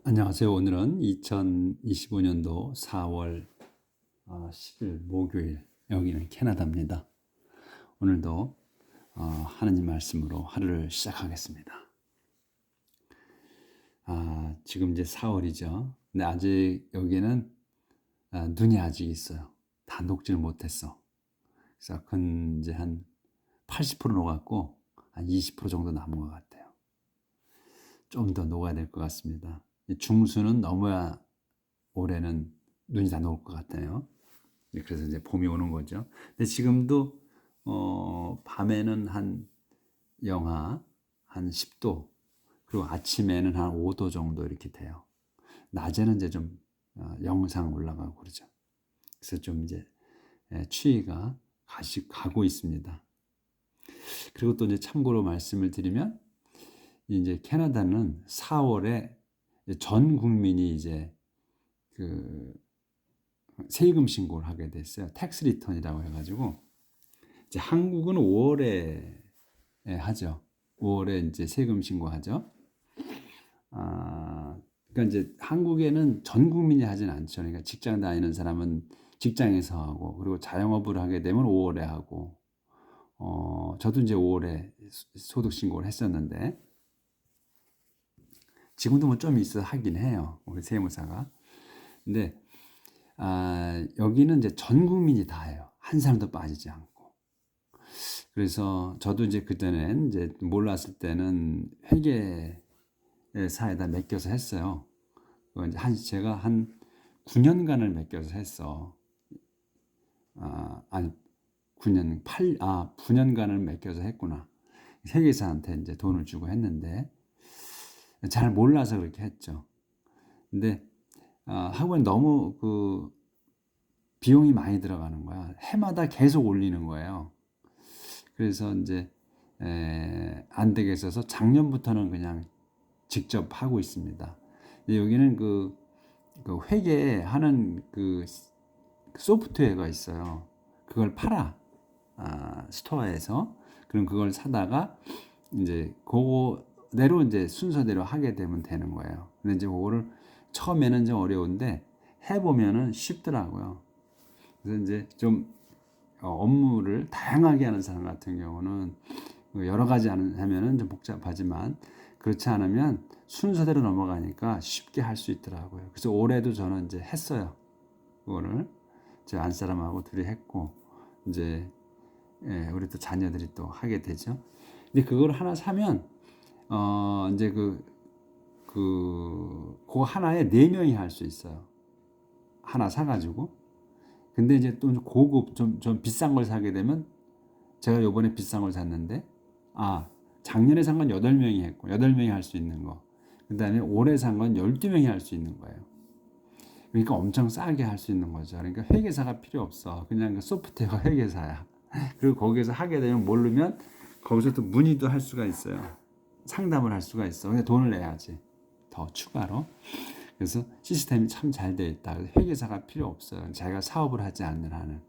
안녕하세요. 오늘은 2025년도 4월 10일 목요일, 여기는 캐나다입니다. 오늘도 하느님 말씀으로 하루를 시작하겠습니다. 지금 이제 4월이죠. 근데 아직 여기는 눈이 아직 있어요. 다 녹지를 못했어. 그래서 이제 한 80% 녹았고 한 20% 정도 남은 것 같아요. 좀 더 녹아야 될 것 같습니다. 중순은 넘어야 올해는 눈이 다 녹을 것 같아요. 그래서 이제 봄이 오는 거죠. 근데 지금도 밤에는 한 영하 한 10도, 그리고 아침에는 한 5도 정도 이렇게 돼요. 낮에는 이제 좀 영상 올라가고 그러죠. 그래서 좀 이제 추위가 가고 있습니다. 그리고 또 이제 참고로 말씀을 드리면, 이제 캐나다는 4월에 전 국민이 이제 그 세금 신고를 하게 됐어요. 텍스 리턴이라고 해가지고, 이제 한국은 5월에 하죠. 5월에 이제 세금 신고하죠. 그러니까 이제 한국에는 전 국민이 하진 않죠. 그러니까 직장 다니는 사람은 직장에서 하고, 그리고 자영업을 하게 되면 5월에 하고, 저도 이제 5월에 소득 신고를 했었는데, 지금도 뭐 좀 있어 하긴 해요. 우리 세무사가. 근데 여기는 이제 전 국민이 다 해요. 한 사람도 빠지지 않고. 그래서 저도 이제 그때는 이제 몰랐을 때는 회계사에다 맡겨서 했어요. 이제 제가 한 9년간을 맡겨서 했어. 아니 9년간을 맡겨서 했구나. 회계사한테 이제 돈을 주고 했는데 잘 몰라서 그렇게 했죠. 근데 학원이 너무 그 비용이 많이 들어가는 거야. 해마다 계속 올리는 거예요. 그래서 이제 안 되겠어서 작년부터는 그냥 직접 하고 있습니다. 여기는 그 회계하는 그 소프트웨어가 있어요. 그걸 팔아. 스토어에서. 그럼 그걸 사다가 이제 그거대로 이제 순서대로 하게 되면 되는 거예요. 근데 이제 그거를 처음에는 좀 어려운데 해보면은 쉽더라고요. 그래서 이제 좀 업무를 다양하게 하는 사람 같은 경우는 여러 가지 하면은 좀 복잡하지만, 그렇지 않으면 순서대로 넘어가니까 쉽게 할 수 있더라고요. 그래서 올해도 저는 이제 했어요. 그거를 제 안사람하고 둘이 했고, 이제 우리 또 자녀들이 또 하게 되죠. 근데 그걸 하나 사면 이제 그거 하나에 4명이 할 수 있어요. 하나 사가지고. 근데 이제 또 고급 좀 비싼 걸 사게 되면, 제가 요번에 비싼 걸 샀는데, 작년에 산 건 8명이 했고, 8명이 할 수 있는 거. 그 다음에 올해 산 건 12명이 할 수 있는 거예요. 그러니까 엄청 싸게 할 수 있는 거죠. 그러니까 회계사가 필요 없어. 그냥 그 소프트웨어 회계사야. 그리고 거기서 하게 되면, 모르면 거기서 또 문의도 할 수가 있어요. 상담을 할 수가 있어. 근데 돈을 내야지. 더 추가로. 그래서 시스템이 참 잘 되어 있다. 회계사가 필요 없어요. 자기가 사업을 하지 않는 한은.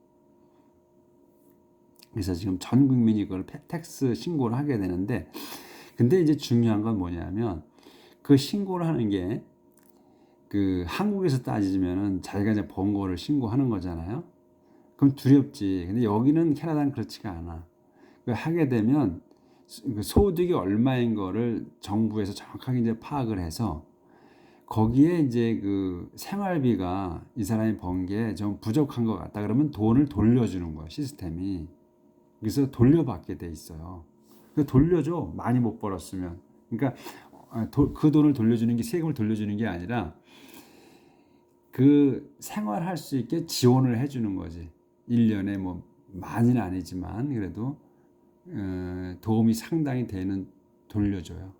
그래서 지금 전 국민이 그걸 텍스 신고를 하게 되는데, 근데 이제 중요한 건 뭐냐면, 그 신고를 하는 게 그 한국에서 따지면은 자기가 이제 번 거를 신고하는 거잖아요. 그럼 두렵지. 근데 여기는 캐나다는 그렇지가 않아. 그 하게 되면 소득이 얼마인 거를 정부에서 정확하게 이제 파악을 해서, 거기에 이제 그 생활비가 이 사람이 번 게 좀 부족한 것 같다 그러면 돈을 돌려주는 거야, 시스템이. 그래서 돌려받게 돼 있어요. 돌려줘, 많이 못 벌었으면. 그러니까 그 돈을 돌려주는 게, 세금을 돌려주는 게 아니라 그 생활할 수 있게 지원을 해주는 거지. 1년에 뭐 많이는 아니지만 그래도 도움이 상당히 되는, 돌려줘요.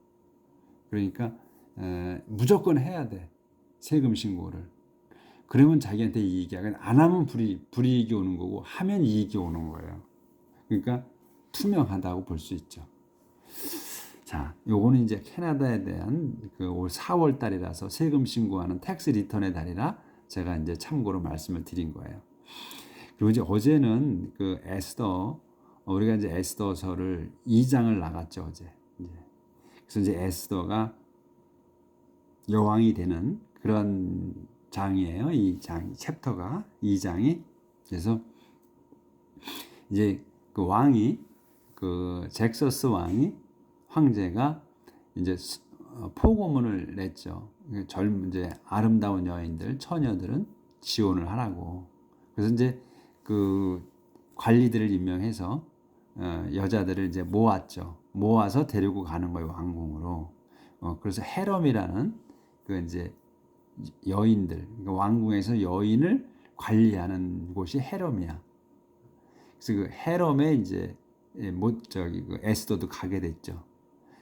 그러니까 무조건 해야 돼, 세금 신고를. 그러면 자기한테 이익이야. 안 하면 불이익이 오는 거고, 하면 이익이 오는 거예요. 그러니까 투명하다고 볼 수 있죠. 자, 요거는 이제 캐나다에 대한 올 4월 달이라서 세금 신고하는 텍스 리턴의 달이라 제가 이제 참고로 말씀을 드린 거예요. 그리고 이제 어제는 그 에스더, 우리가 이제 에스더서를 2장을 나갔죠, 어제. 그래서 이제 에스더가 여왕이 되는 그런 장이에요. 이 장, 챕터가, 이 장이. 그래서 이제 그 왕이, 그 잭서스 왕이, 황제가 이제 포고문을 냈죠. 젊은 이제 아름다운 여인들, 처녀들은 지원을 하라고. 그래서 이제 그 관리들을 임명해서 여자들을 이제 모았죠. 모아서 데리고 가는 거예요, 왕궁으로. 그래서 헤럼이라는 그 이제 여인들, 그러니까 왕궁에서 여인을 관리하는 곳이 헤럼이야. 그래서 그 헤럼에 이제 그 에스더도 가게 됐죠.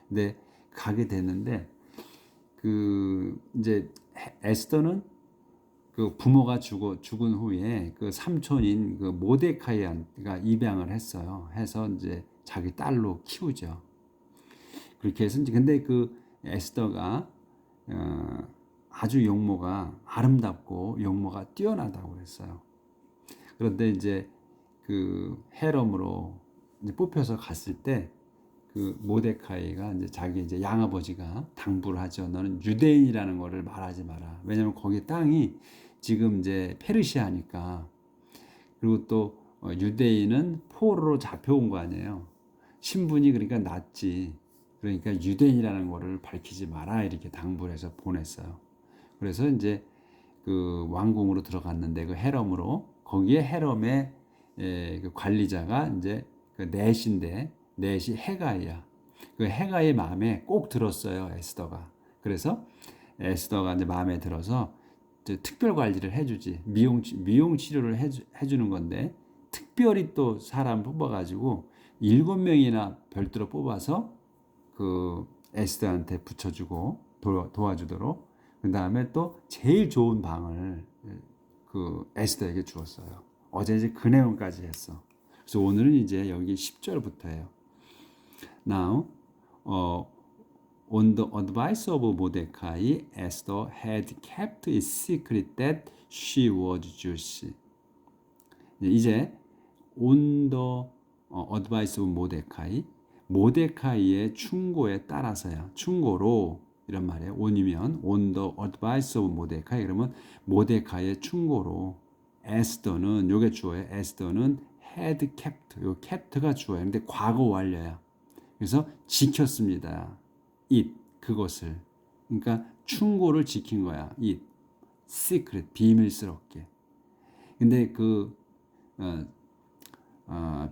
근데 가게 됐는데 그 이제 에스더는 그 부모가 죽은 후에 그 삼촌인 그 모데카이가 입양을 했어요. 해서 이제 자기 딸로 키우죠. 그렇게 해서 이제 근데 그 에스더가 아주 용모가 아름답고 용모가 뛰어나다고 했어요. 그런데 이제 그 헤럼으로 이제 뽑혀서 갔을 때 그 모데카이가 이제 자기 이제 양아버지가 당부를 하죠. 너는 유대인이라는 거를 말하지 마라. 왜냐면 거기 땅이 지금 이제 페르시아니까. 그리고 또 유대인은 포로로 잡혀온 거 아니에요. 신분이 그러니까 낮지. 그러니까 유대인이라는 거를 밝히지 마라 이렇게 당부를 해서 보냈어요. 그래서 이제 그 왕궁으로 들어갔는데 그 헤럼으로 거기에 헤럼의 그 관리자가 이제 그 넷인데 넷이 헤가이야. 그 헤가이의 마음에 꼭 들었어요 에스더가. 그래서 에스더가 이제 마음에 들어서 이제 특별 관리를 해주지. 미용 치료를 해주는 건데 특별히 또 사람 뽑아가지고 7명이나 별도로 뽑아서 그 에스더한테 붙여주고 도와주도록. 그 다음에 또 제일 좋은 방을 그 에스더에게 주었어요. 어제 이제 그 내용까지 했어. 그래서 오늘은 이제 여기 10절부터예요. Now, on the advice of Mordecai, Esther had kept it secret that she was Jewish. 이제 on the advice of Mordecai, 모데카이의 충고에 따라서야. 충고로 이런 말이에요. on이면 on the advice of Mordecai 그러면 모데카이의 충고로 에스더는 요게 주어예요. 에스더는 had kept. 요 kept가 주어예요. 근데 과거 완료야. 그래서 지켰습니다. it 그것을. 그러니까 충고를 지킨 거야. it secret 비밀스럽게. 근데 그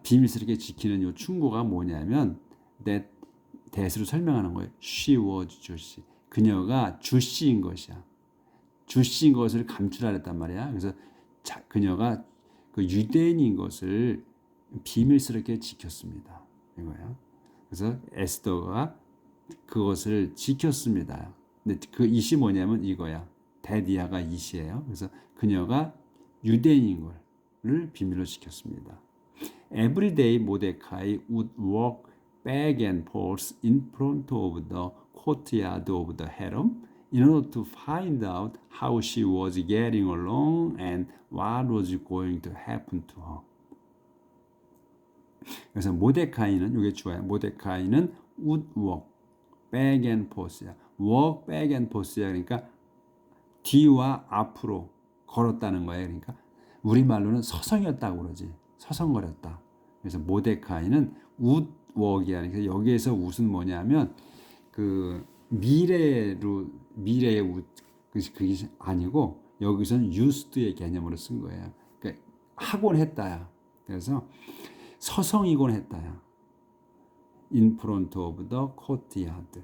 비밀스럽게 지키는 요 충고가 뭐냐면 that으로 설명하는 거예요. She was Jewish. 그녀가 주씨인 것이야. 주씨인 것을 감출하랬단 말이야. 그래서 그녀가 그 유대인인 것을 비밀스럽게 지켰습니다. 이거야. 그래서 에스더가 그것을 지켰습니다. 근데 그 이시 뭐냐면 이거야. 데디아가 이시예요. 그래서 그녀가 유대인인 걸 비밀로 지켰습니다. Every day Mordecai would walk back and forth in front of the courtyard of the harem in order to find out how she was getting along and what was going to happen to her. 그래서 모데카이는 이게 좋아요. 모데카이는 would walk back and forth야. walk back and forth야. 그러니까 뒤와 앞으로 걸었다는 거예요. 그러니까 우리말로는 서성였다고 그러지. 서성거렸다. 그래서 모데카이는 would walk이야. 그래서 여기에서 would 뭐냐면 그 미래의 would 그게 아니고 여기서는 used의 개념으로 쓴 거예요. 그러니까 하곤 했다야. 그래서 서성이곤 했다야. In front of the courtyard.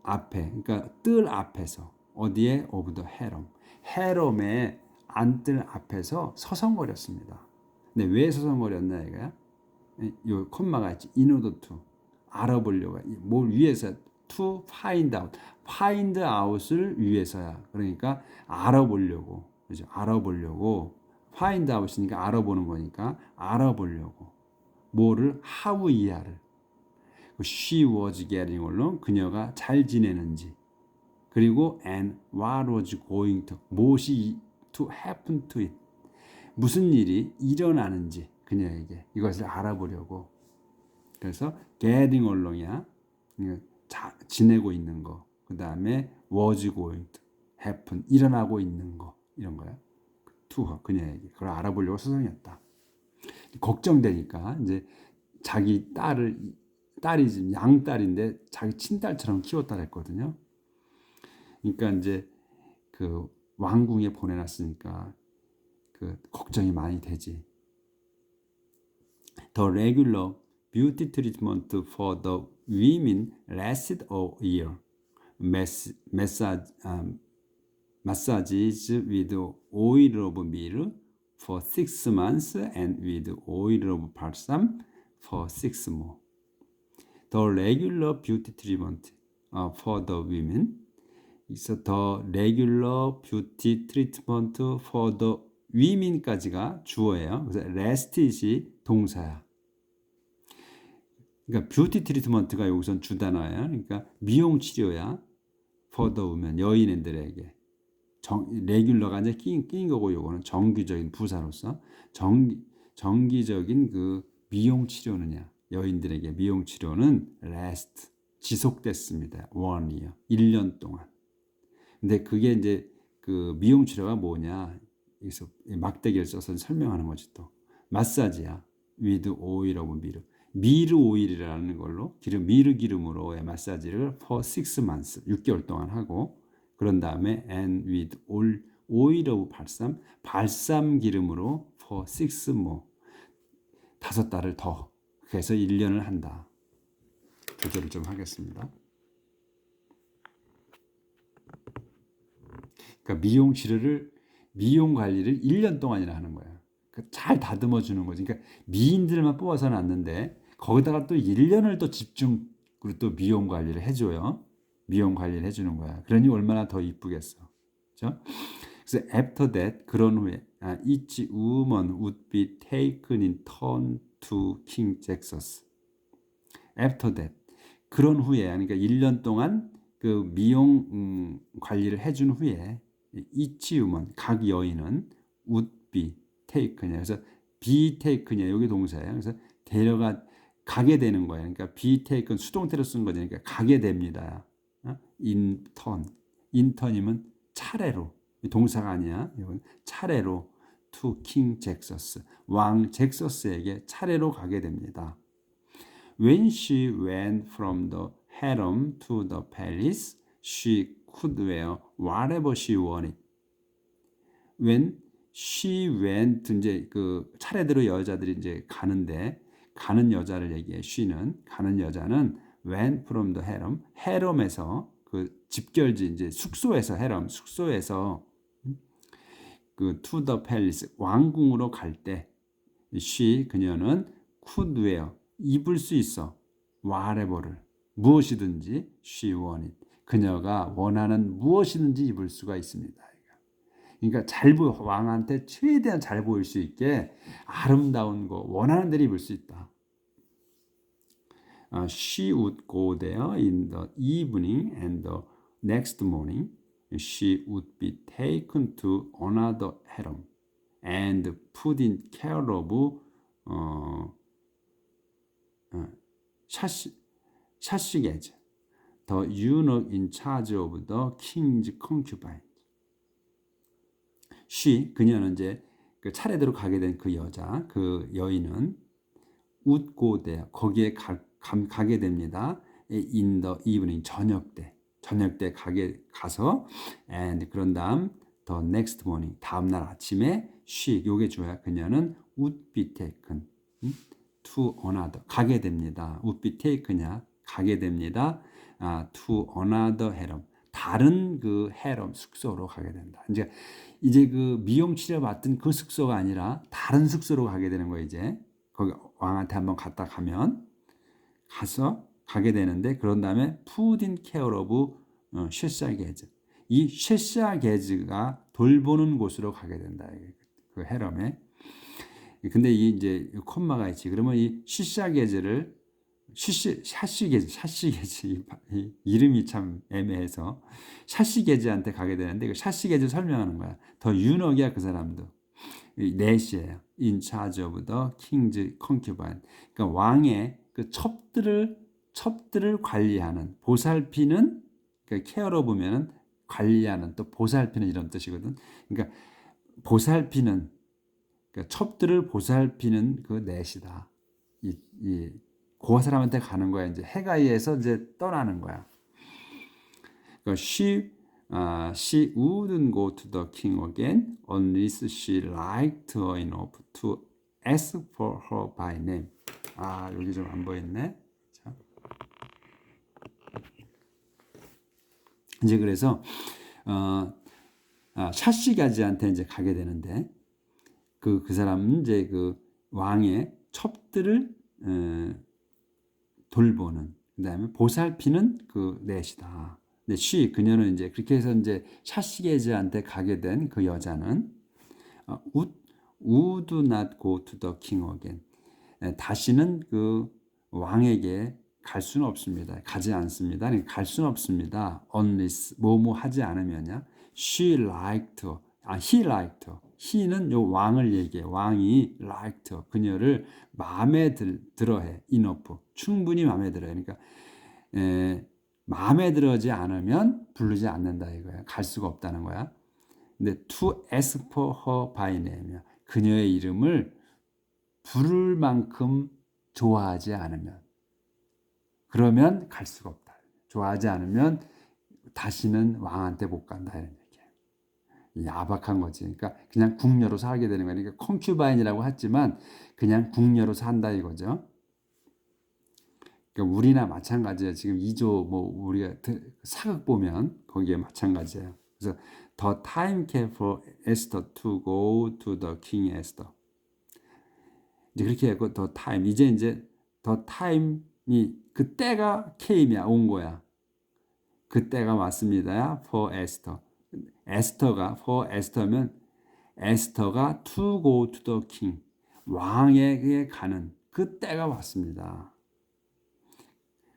앞에, 그러니까 뜰 앞에서. 어디에? of the harem. harem의 안뜰 앞에서 서성거렸습니다. 근데 왜 서성거렸나 이거야? 요 콤마가 있지. in order to. 알아보려고. 뭘 위해서? to find out. find out을 위해서야. 그러니까 알아보려고. 그죠? 알아보려고. find out이니까 알아보는 거니까 알아보려고. 뭐를? how 이하를. she was getting along. 그녀가 잘 지내는지. 그리고 and what was going to. 무엇이 to happen to it. 무슨 일이 일어나는지 그녀에게 이것을 알아보려고. 그래서 getting along이야. 지내고 있는 거. 그 다음에 was going to happen, 일어나고 있는 거, 이런 거야. to 그녀에게. 그걸 알아보려고 서성였다. 걱정되니까 이제 자기 딸이 지금 양딸인데 자기 친딸처럼 키웠다 그랬거든요. 그러니까 이제 그 왕궁에 보내놨으니까 그 걱정이 많이 되지. The regular beauty treatment for the women lasted a year. Massages with oil of myrrh for 6 months and with oil of balsam for 6 more. The regular beauty treatment for the women is the regular beauty treatment for the women까지가 주어예요. 그래서 last이 동사야. 그러니까 뷰티 트리트먼트가 여기선 주단어예요. 그러니까 미용 치료야. for the women, 여인들에게. 레귤러가 이제 끼인 거고, 요거는 정기적인 부사로서 정기적인 그 미용 치료는요. 여인들에게 미용 치료는 last, 지속됐습니다. 1year, 1년 동안. 근데 그게 이제 그 미용 치료가 뭐냐? 여기서 막대기를 써서 설명하는 거지 또. 마사지야. with oil of myrrh. 미르 오일이라는 걸로 미르 기름으로의 마사지를 for 6 months, 6개월 동안 하고, 그런 다음에 and with oil of balsam, 발삼 기름으로 for 6 more, 5달을 더. 그래서 1년을 한다. 조절을 좀 하겠습니다. 그러니까 미용 관리를 1년 동안이나 하는 거야. 잘 다듬어 주는 거지. 그러니까 미인들만 뽑아서 놨는데 거기다가 또 1년을 또 집중으로 또 미용 관리를 해줘요. 미용 관리를 해주는 거야. 그러니 얼마나 더 이쁘겠어. 그렇죠? 그래서 after that, 그런 후에 each woman would be taken in turn to King Jaxus. After that, 그런 후에, 그러니까 1년 동안 그 미용 관리를 해준 후에 each woman, 각 여인은 would be taken이야. 그래서 be taken이야. 여기 동사예요. 그래서 가게 되는 거예요. 그러니까 be taken 수동태로 쓴 거니까 가게 됩니다. in turn. in turn이면 차례로. 동사가 아니야. 이건 차례로 to King Jaxus. 왕 잭서스에게 차례로 가게 됩니다. When she went from the harem to the palace, she could wear whatever she wanted. When she went, 이제 그 차례대로 여자들이 이제 가는 여자를 얘기해. she는 가는 여자는 went from the harem, harem에서 그 집결지 이제 숙소에서 숙소에서 그 to the palace 왕궁으로 갈 때 그녀는 could wear 입을 수 있어 whatever를 무엇이든지 she wanted 그녀가 원하는 무엇이든지 입을 수가 있습니다. 그러니까 왕한테 최대한 잘 보일 수 있게 아름다운 거 원하는 대로 입을 수 있다. She would go there in the evening and the next morning she would be taken to another harem and put in care of 샤시게즈, the eunuch in charge of the king's concubine. 그녀는 이제 그 차례대로 가게 된 그 여자, 그 여인은 would go there, 거기에 가게 됩니다. in the evening, 저녁 때 가서 and 그런 다음 the next morning, 다음 날 아침에 요게 줘야 그녀는 would be taken to another, 가게 됩니다. would be taken이야, 가게 됩니다. to another harem, 다른 그 harem 숙소로 가게 된다. 이제 그 미용 치료 받던 그 숙소가 아니라 다른 숙소로 가게 되는 거예요. 이제 거기 왕한테 한번 가게 되는데, 그런 다음에 put in care of 셰샤게즈, 이 셰샤게즈가 돌보는 곳으로 가게 된다. 그 헤럼에. 근데 이제 콤마가 있지. 그러면 이 샤시게즈 이름이 참 애매해서 샤시게즈한테 가게 되는데, 그 샤시게즈 설명하는 거야. 더 유너기야 그 사람도. 넷이에요. In charge of the king's concubine. 그러니까 왕의 그 첩들을 관리하는, 보살피는 그러니까 케어러 보면은 관리하는 또 보살피는 이런 뜻이거든. 그러니까 보살피는 그러니까 첩들을 보살피는 그 넷이다. 그 사람한테 가는 거야. 이제 헤가이에서 이제 떠나는 거야. 그러니까 she wouldn't go to the king again unless she liked her enough to ask for her by name. 아, 여기 좀 안 보였네. 자. 이제 그래서 샤시가지한테 이제 가게 되는데 그 사람은 이제 그 왕의 첩들을 돌보는 그다음에 보살피는 그 넷이다. 근데 그녀는 이제 그렇게 해서 이제 샤시게즈한테 가게 된 그 여자는 would not go to the king again. 다시는 그 왕에게 갈 수는 없습니다. 가지 않습니다. 갈 수는 없습니다. unless 뭐뭐 하지 않으면요. he liked her. he는 요 왕을 얘기해. 왕이 liked her. 그녀를 마음에 들어해. enough. 충분히 마음에 들어해. 그러니까 마음에 들어지 않으면 부르지 않는다 이거야. 갈 수가 없다는 거야. 근데 to ask for her by name. 그녀의 이름을 부를 만큼 좋아하지 않으면 그러면 갈 수가 없다. 좋아하지 않으면 다시는 왕한테 못 간다 이런 얘기예요. 야박한 거지. 그러니까 그냥 궁녀로 살게 되는 거니까 그러니까 콩큐바인이라고 했지만 그냥 궁녀로 산다 이거죠. 그러니까 우리나 마찬가지예요. 지금 2조 뭐 우리가 사극 보면 거기에 마찬가지예요. 그래서 the time came for Esther to go to the king Esther. 이제 그렇게 했고 더 타임 이제 더 타임이 그 때가 came이야 온 거야. 그 때가 왔습니다야. for Esther. 에스터가 for Esther면 에스터가 to go to the king 왕에게 가는 그 때가 왔습니다.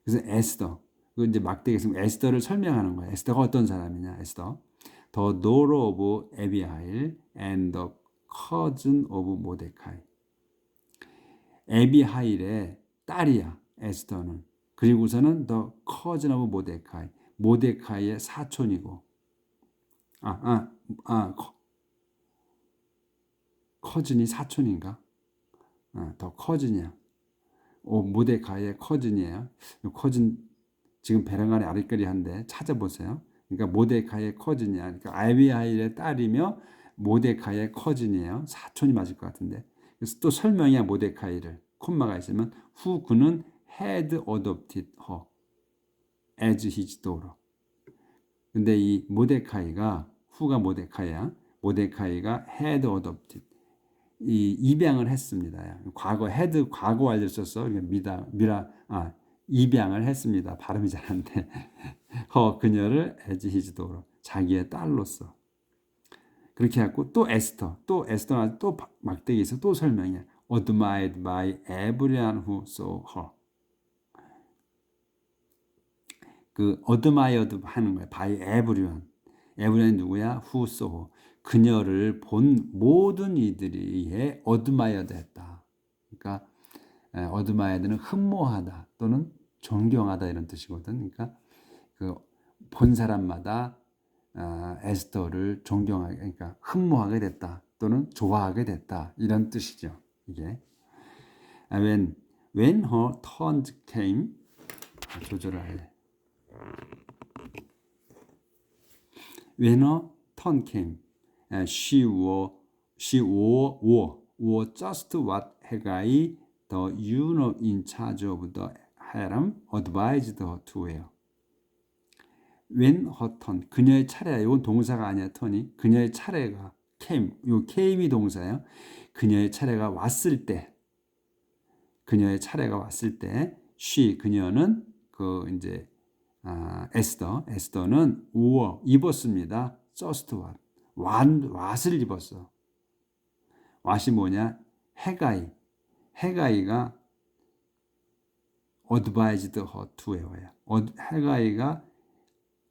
그래서 에스터 그 이제 막대기에서 에스터를 설명하는 거야. 에스터가 어떤 사람이냐? 에스터 the daughter of Abihail and the cousin of Mordecai. 에비하일의 딸이야 에스더는. 그리고서는 더 커즌 오브 모데카이. 모데카이의 사촌이고. 커즌이 사촌인가? 더 커즌이야. 모데카이의 커즌이에요. 커즌 지금 베랑간의 아리까리한데 찾아보세요. 그러니까 모데카이의 커즌이야. 그러니까 아비하일의 딸이며 모데카이의 커즌이에요. 사촌이 맞을 것 같은데. 그래서 또 설명이야 모데카이를 콤마가 있으면 who 그는 had adopted her as his daughter. 근데 이 모데카이가 who가 모데카이야. 모데카이가 had adopted 이 입양을 했습니다. 과거 had 과거 완료를 썼어. 입양을 했습니다. 발음이 잘 안 돼. 그녀를 as his daughter 자기의 딸로서. 그렇게 하고 또 에스터가 또 막대기에서 또 설명해. Admired by everyone who saw her. 그 admired 하는 거야. by everyone. everyone이 누구야? Who saw her. 그녀를 본 모든 이들이 admired 했다. 그러니까 admired는 흠모하다 또는 존경하다 이런 뜻이거든. 그러니까 그 본 사람마다 에스더를 존경하게, 그러니까 흠모하게 됐다 또는 좋아하게 됐다 이런 뜻이죠. 이게 when her turn came 조절을 해. When her turn came, she wore just what Hegai, the eunuch in charge of the harem, advised her to wear. When her turn, 그녀의 차례야. 이건 동사가 아니야. 턴이 그녀의 차례가 came, 요 came이 동사예요. 그녀의 차례가 왔을 때, 그녀는 그 이제 에스더는 입었습니다. just what, 왓을 입었어. 왓이 뭐냐? 헤가이가 advised her to wear야. 헤가이가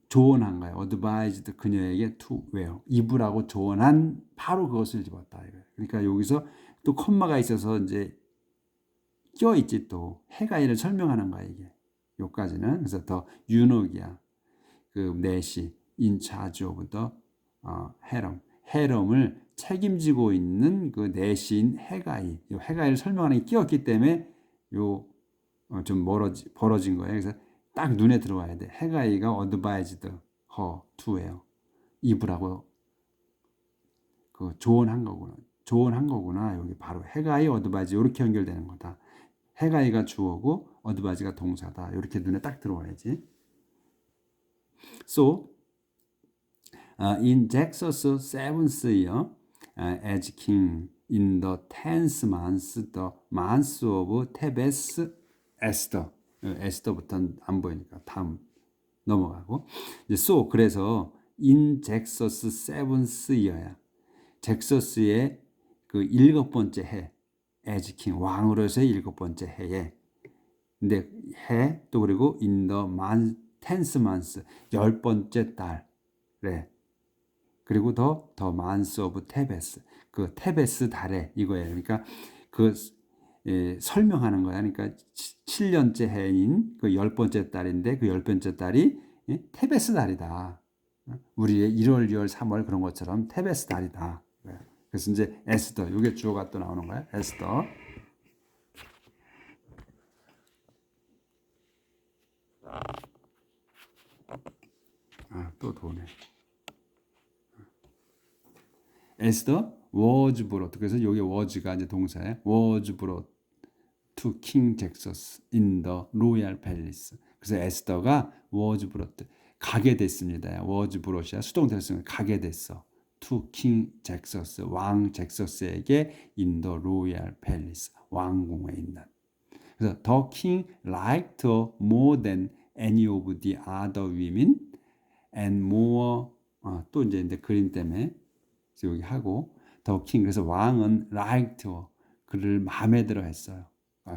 조언한 거예요. advised 그녀에게 to wear. 입으라고 조언한 바로 그것을 입었다. 그러니까 여기서 또 콤마가 있어서 이제 껴있지 또. 헤가이를 설명하는 거야, 이게. 요까지는. 그래서 더 유녹이야. 그 넷이 in charge of the 헤럼을 책임지고 있는 그 넷인 해가이. 이 해가이를 설명하는 게 끼었기 때문에 좀 벌어진 거예요. 그래서 딱 눈에 들어와야 돼. 해가이가 advised her to예요. 입으라고 그 조언한 거구나. 여기 바로 해가이 어드바이즈 이렇게 연결되는 거다. 해가이가 주어고 어드바이즈가 동사다. 이렇게 눈에 딱 들어와야지. So in Jax's seventh year as king in the 10th month, the month of Tebes Esther. 에스더부터는 안 보이니까 다음 넘어가고. So 그래서 in Jax's seventh year야. 잭서스의 그 7번째 해, as king 왕으로서의 7번째 해에, 근데 해 또 그리고 in the month, 10th month 10번째 달에, 그리고 the month of Tebes 그 테베스 달에 이거예요. 그러니까 그 설명하는 거야. 그러니까 7년째 해인 그 10번째 달인데 그 10번째 달이 테베스 달이다. 우리의 1월, 2월, 3월 그런 것처럼 테베스 달이다. 그래서 이제 에스더, 이게 주어가 또 나오는 거야. 에스더. 또 도네. 에스더 was brought. 그래서 여기 was가 이제 동사에 was brought to King Jaxus in the royal palace. 그래서 에스더가 was brought 가게 됐습니다. was brought이야 수동태였으면 가게 됐어. to King Jaxus 왕 잭서스에게 in the royal palace 왕궁에 있는. 그래서 the king liked her more than any of the other women and more 또 이제 그림 때문에 여기 하고 the king 그래서 왕은 liked her 그를 마음에 들어 했어요.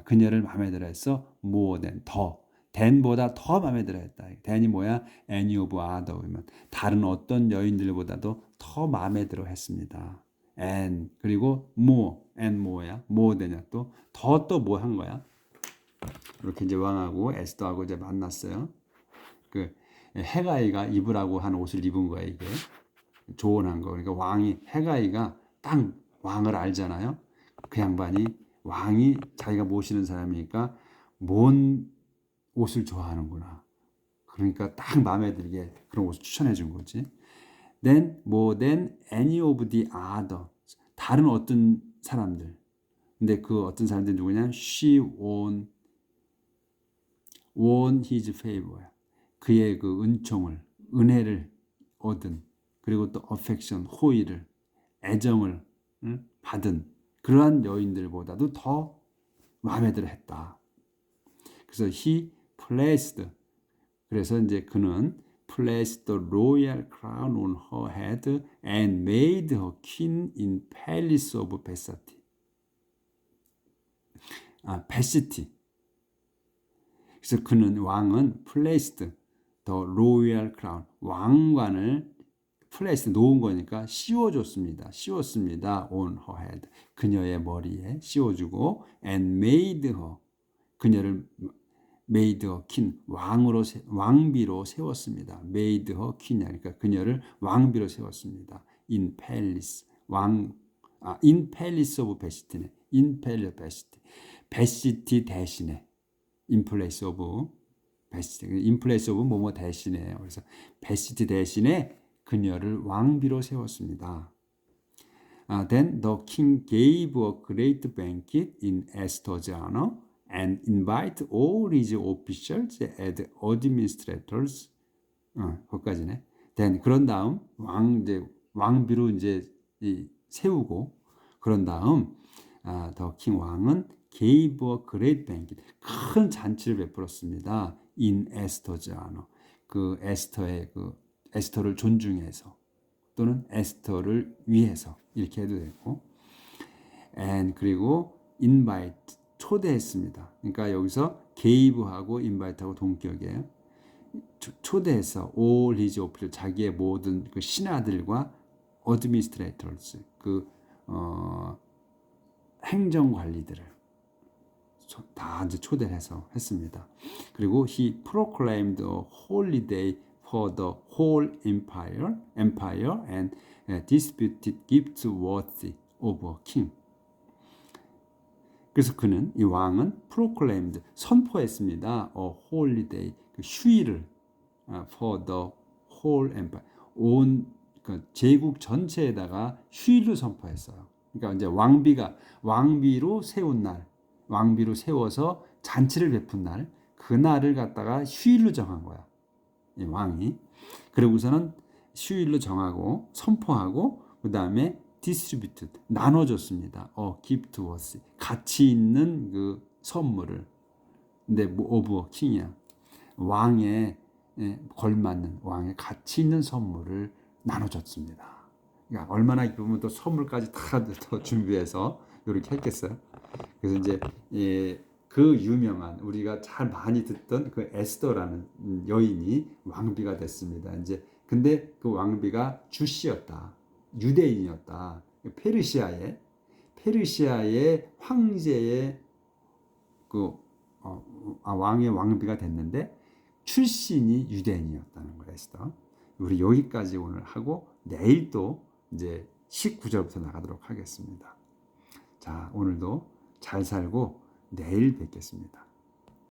그녀를 마음에 들어 했어. more than 더 than보다 더 마음에 들어 했다. than이 뭐야? any of other women 다른 어떤 여인들보다도 더 마음에 들어 했습니다. and 그리고 more and more야. more than이야. 또 뭐 한 거야? 이렇게 이제 왕하고 에스더하고 이제 만났어요. 그 해가이가 입으라고 한 옷을 입은 거야 이게 조언한 거. 그러니까 해가이가 딱 왕을 알잖아요. 그 양반이 왕이 자기가 모시는 사람이니까 뭔 옷을 좋아하는구나. 그러니까 딱 마음에 들게 그런 옷을 추천해 준 거지. Then more than any of the other 다른 어떤 사람들. 근데 그 어떤 사람들이 누구냐? She won his favor야. 그의 그 은혜를 얻은 그리고 또 affection 호의를 애정을 받은 그러한 여인들보다도 더 마음에 들어 했다. 그래서 he placed 그래서 이제 그는 placed the royal crown on her head and made her queen in palace of Bethsati. 베시티. 그래서 왕은 placed the royal crown 왕관을 placed 놓은 거니까 씌웠습니다. on her head 그녀의 머리에 씌워주고 and made her 그녀를 made her king 왕비로 세웠습니다. made her king 그러니까 그녀를 왕비로 세웠습니다. in palace in palace of Bethsati네. in palace of Bethsati. 베시티 대신에 in place of Bethsati. in place of 뭐뭐 대신에 그래서 베시티 대신에 그녀를 왕비로 세웠습니다. Then the king gave a great banquet in Esther's honor and invited all his officials and administrators. 거기까지네. Then 그런 다음 왕비로 이제 세우고 그런 다음 the king 왕은 gave a great banquet 큰 잔치를 베풀었습니다. in Esther's honor 그 에스터를 존중해서 또는 에스터를 위해서 이렇게 해도 되고 and 그리고 invite 초대했습니다. 그러니까 여기서 gave하고 invite하고 동격이에요. 초대해서 all his officials 자기의 모든 그 신하들과 administrators 행정관리들을 다 이제 초대해서 했습니다. 그리고 he proclaimed a holiday for the whole empire and disputed gifts worthy of a king. 그래서 그는 이 왕은 proclaimed 선포했습니다. a holiday 그 휴일을 for the whole empire 온 그 제국 전체에다가 휴일을 선포했어요. 그러니까 이제 왕비로 세운 날, 왕비로 세워서 잔치를 베푼 날, 그 날을 갖다가 휴일로 정한 거야. 이 왕이. 그러고서는 휴일로 정하고 선포하고 그 다음에 distributed 나눠줬습니다. gift worthy 가치 있는 그 선물을. 근데 of a king이야. 왕에 걸맞는 왕의 가치 있는 선물을 나눠줬습니다. 그러니까 얼마나 기쁘면 또 선물까지 다 준비해서 이렇게 했겠어요. 그래서 이제 그 유명한 우리가 잘 많이 듣던 그 에스더라는 여인이 왕비가 됐습니다. 이제 근데 그 왕비가 주씨였다, 유대인이었다. 페르시아의 황제의 왕의 왕비가 됐는데 출신이 유대인이었다는 거예요. 에스더. 우리 여기까지 오늘 하고 내일 또 이제 19절부터 나가도록 하겠습니다. 자, 오늘도 잘 살고 내일 뵙겠습니다.